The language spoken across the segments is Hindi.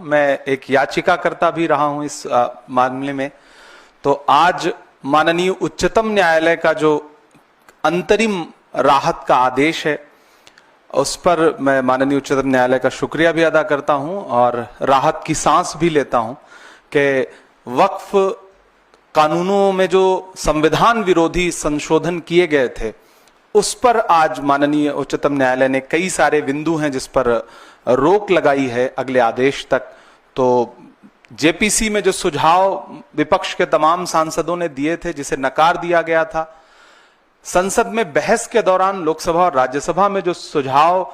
मैं एक याचिकाकर्ता भी रहा हूं इस मामले में। तो आज माननीय उच्चतम न्यायालय का जो अंतरिम राहत का आदेश है, उस पर मैं माननीय उच्चतम न्यायालय का शुक्रिया भी अदा करता हूं और राहत की सांस भी लेता हूं कि वक्फ कानूनों में जो संविधान विरोधी संशोधन किए गए थे, उस पर आज माननीय उच्चतम न्यायालय ने कई सारे बिंदु हैं जिस पर रोक लगाई है अगले आदेश तक। तो जेपीसी में जो सुझाव विपक्ष के तमाम सांसदों ने दिए थे, जिसे नकार दिया गया था, संसद में बहस के दौरान लोकसभा और राज्यसभा में जो सुझाव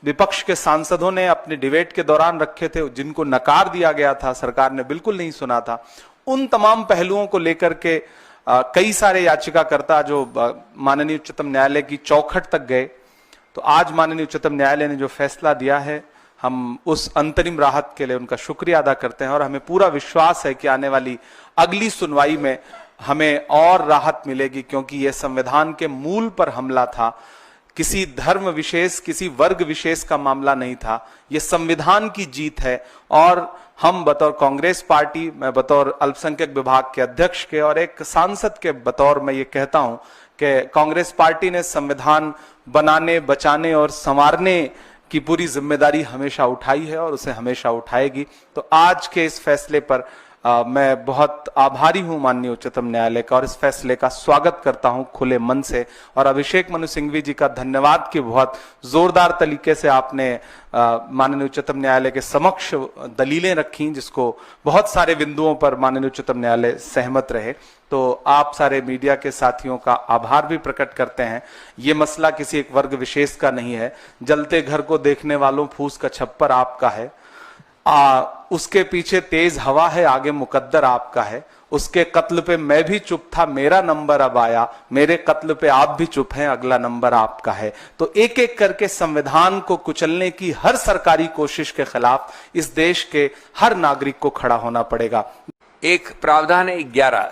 विपक्ष के सांसदों ने अपने डिबेट के दौरान रखे थे, जिनको नकार दिया गया था, सरकार ने बिल्कुल नहीं सुना था, उन तमाम पहलुओं को लेकर के कई सारे याचिकाकर्ता जो माननीय उच्चतम न्यायालय की चौखट तक गए। तो आज माननीय उच्चतम न्यायालय ने जो फैसला दिया है, हम उस अंतरिम राहत के लिए उनका शुक्रिया अदा करते हैं और हमें पूरा विश्वास है कि आने वाली अगली सुनवाई में हमें और राहत मिलेगी, क्योंकि यह संविधान के मूल पर हमला था, किसी धर्म विशेष, किसी वर्ग विशेष का मामला नहीं था। यह संविधान की जीत है और हम बतौर कांग्रेस पार्टी, मैं बतौर अल्पसंख्यक विभाग के अध्यक्ष के और एक सांसद के बतौर मैं ये कहता हूं कि कांग्रेस पार्टी ने संविधान बनाने, बचाने और संवारने की पूरी जिम्मेदारी हमेशा उठाई है और उसे हमेशा उठाएगी। तो आज के इस फैसले पर मैं बहुत आभारी हूं माननीय उच्चतम न्यायालय का और इस फैसले का स्वागत करता हूं खुले मन से। और अभिषेक मनु सिंघवी जी का धन्यवाद कि बहुत जोरदार तरीके से आपने माननीय उच्चतम न्यायालय के समक्ष दलीलें रखी, जिसको बहुत सारे बिंदुओं पर माननीय उच्चतम न्यायालय सहमत रहे। तो आप सारे मीडिया के साथियों का आभार भी प्रकट करते हैं। ये मसला किसी एक वर्ग विशेष का नहीं है। जलते घर को देखने वालों फूस का छप्पर आपका है, उसके पीछे तेज हवा है, आगे मुकद्दर आपका है। उसके कत्ल पे मैं भी चुप था, मेरा नंबर अब आया, मेरे कत्ल पे आप भी चुप हैं, अगला नंबर आपका है। तो एक एक करके संविधान को कुचलने की हर सरकारी कोशिश के खिलाफ इस देश के हर नागरिक को खड़ा होना पड़ेगा। एक प्रावधान है 11,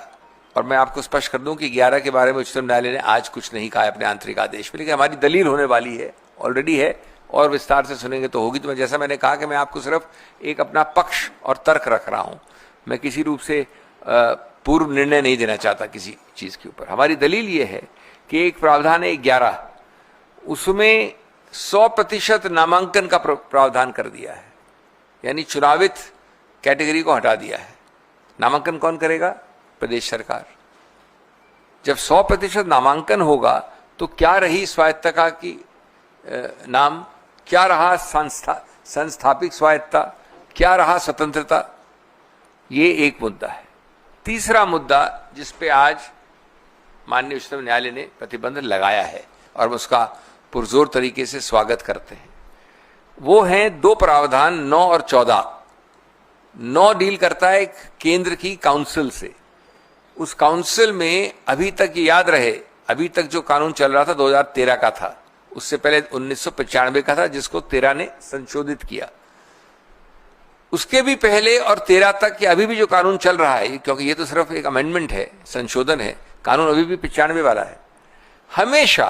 और मैं आपको स्पष्ट कर दूं कि 11 के बारे में उच्चतम न्यायालय ने आज कुछ नहीं कहा अपने आंतरिक आदेश में, लेकिन हमारी दलील होने वाली है, ऑलरेडी है और विस्तार से सुनेंगे तो होगी। तो जैसा मैंने कहा कि मैं आपको सिर्फ एक अपना पक्ष और तर्क रख रहा हूं, मैं किसी रूप से पूर्व निर्णय नहीं देना चाहता किसी चीज के ऊपर। हमारी दलील यह है कि एक प्रावधान है 11, उसमें 100% नामांकन का प्रावधान कर दिया है, यानी चुनावित कैटेगरी को हटा दिया है। नामांकन कौन करेगा? प्रदेश सरकार। जब 100% नामांकन होगा तो क्या रही स्वायत्तता की नाम, क्या रहा संस्थापिक स्वायत्तता, क्या रहा स्वतंत्रता? ये एक मुद्दा है। तीसरा मुद्दा जिस पे आज माननीय उच्चतम न्यायालय ने प्रतिबंध लगाया है और उसका पुरजोर तरीके से स्वागत करते हैं, वो है 2 प्रावधान 9 और 14। 9 डील करता है एक केंद्र की काउंसिल से। उस काउंसिल में अभी तक याद रहे, अभी तक जो कानून चल रहा था 2013 का था, उससे पहले 1995 का था, जिसको 13 ने संशोधित किया। उसके भी पहले और 13 तक कि अभी भी जो कानून चल रहा है, क्योंकि ये तो सिर्फ एक अमेंडमेंट है, संशोधन है, कानून अभी भी 95 वाला है। हमेशा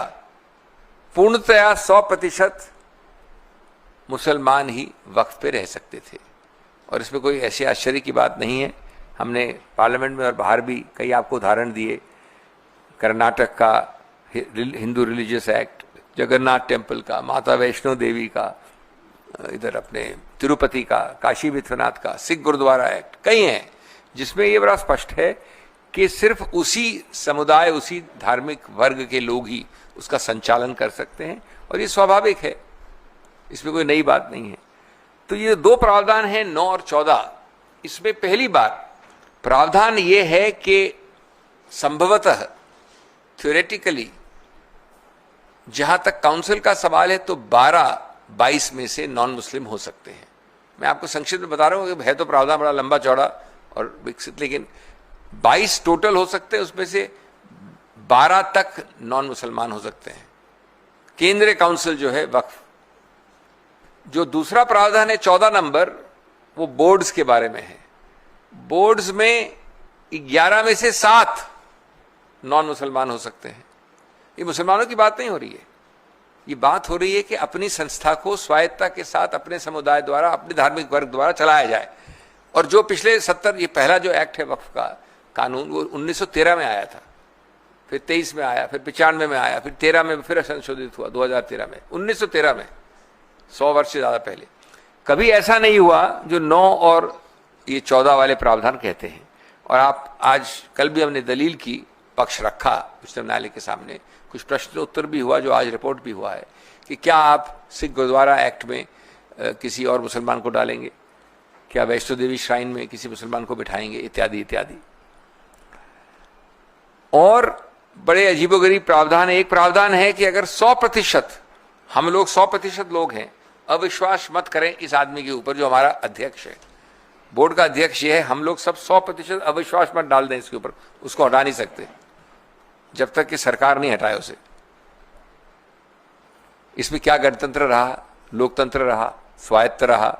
पूर्णतया 100% मुसलमान ही वक्फ पे रह सकते थे और इसमें कोई ऐसे आश्चर्य की बात नहीं है। हमने पार्लियामेंट में और बाहर भी कई आपको उदाहरण दिए। कर्नाटक का Hindu religious act, Jagannath temple का, माता वैष्णो देवी का, इधर अपने तिरुपति का, काशी विश्वनाथ का, सिख गुरुद्वारा एक्ट, कई हैं जिसमें ये बड़ा स्पष्ट है कि सिर्फ उसी समुदाय, उसी धार्मिक वर्ग के लोग ही उसका संचालन कर सकते हैं और ये स्वाभाविक है, इसमें कोई नई बात नहीं है। तो ये 2 प्रावधान हैं 9 और 14। इसमें पहली बार प्रावधान ये है कि संभवतः थ्योरेटिकली जहां तक काउंसिल का सवाल है तो 12-22 में से नॉन मुस्लिम हो सकते हैं। मैं आपको संक्षिप्त में बता रहा हूं कि है तो प्रावधान बड़ा लंबा चौड़ा और विकसित, लेकिन 22 टोटल हो सकते हैं, उसमें से 12 तक नॉन मुसलमान हो सकते हैं। केंद्रीय काउंसिल जो है वक्फ। जो दूसरा प्रावधान है 14 नंबर, वो बोर्ड्स के बारे में है। बोर्ड्स में 11 में से 7 नॉन मुसलमान हो सकते हैं। ये मुसलमानों की बात नहीं हो रही है, ये बात हो रही है कि अपनी संस्था को स्वायत्तता के साथ अपने समुदाय द्वारा, अपने धार्मिक वर्ग द्वारा चलाया जाए। और जो पिछले 70, ये पहला जो एक्ट है वक्फ का कानून, वो 1913 में आया था, फिर 23 में आया, फिर 95 में आया, फिर 13 में फिर संशोधित हुआ 2013 में, 1913 में, 100 वर्ष से ज्यादा पहले। कभी ऐसा नहीं हुआ जो 9 और ये 14 वाले प्रावधान कहते हैं। और आप आज कल भी हमने दलील की, पक्ष रखा उच्चतम न्यायालय के सामने, कुछ प्रश्न उत्तर भी हुआ, जो आज रिपोर्ट भी हुआ है कि क्या आप सिख गुरुद्वारा एक्ट में किसी और मुसलमान को डालेंगे, क्या वैष्णो देवी श्राइन में किसी मुसलमान को बिठाएंगे, इत्यादि इत्यादि। और बड़े अजीबोगरीब प्रावधान है। एक प्रावधान है कि अगर 100% हम लोग 100% लोग हैं, अविश्वास मत करें इस आदमी के ऊपर जो हमारा अध्यक्ष है, बोर्ड का अध्यक्ष ये है, हम लोग सब 100% अविश्वास मत डाल दें इसके ऊपर, उसको हटा नहीं सकते जब तक कि सरकार नहीं हटाए उसे। इसमें क्या गणतंत्र रहा, लोकतंत्र रहा, स्वायत्त रहा,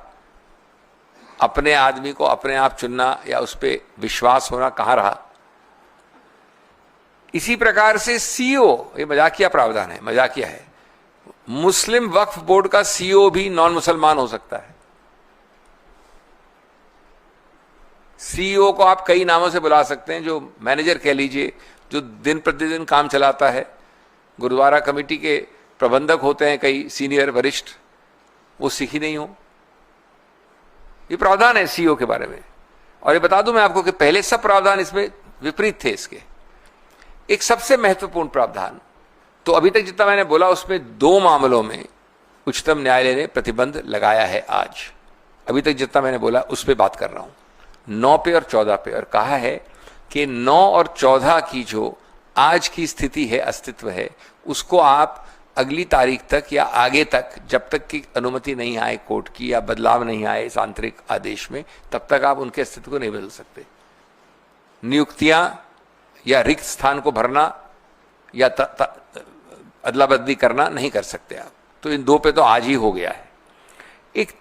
अपने आदमी को अपने आप चुनना या उस पर विश्वास होना कहां रहा। इसी प्रकार से सीईओ, ये मजाकिया प्रावधान है, मजाकिया है, मुस्लिम वक्फ बोर्ड का सीईओ भी नॉन मुसलमान हो सकता है। सीईओ को आप कई नामों से बुला सकते हैं, जो मैनेजर कह लीजिए, जो दिन प्रतिदिन काम चलाता है, गुरुद्वारा कमेटी के प्रबंधक होते हैं कई सीनियर वरिष्ठ, वो सिख ही नहीं हो। ये प्रावधान है सीईओ के बारे में। और ये बता दूं मैं आपको कि पहले सब प्रावधान इसमें विपरीत थे इसके। एक सबसे महत्वपूर्ण प्रावधान, तो अभी तक जितना मैंने बोला उसमें 2 मामलों में उच्चतम न्यायालय ने प्रतिबंध लगाया है। आज अभी तक जितना मैंने बोला उस पर बात कर रहा हूं, 9 पे और 14 पे। और कहा है कि 9 और 14 की जो आज की स्थिति है, अस्तित्व है, उसको आप अगली तारीख तक या आगे तक, जब तक की अनुमति नहीं आए कोर्ट की या बदलाव नहीं आए इस आंतरिक आदेश में, तब तक आप उनके अस्तित्व को नहीं बदल सकते। नियुक्तियां या रिक्त स्थान को भरना या अदला बदली करना नहीं कर सकते आप। तो इन 2 पे तो आज ही हो गया है। एक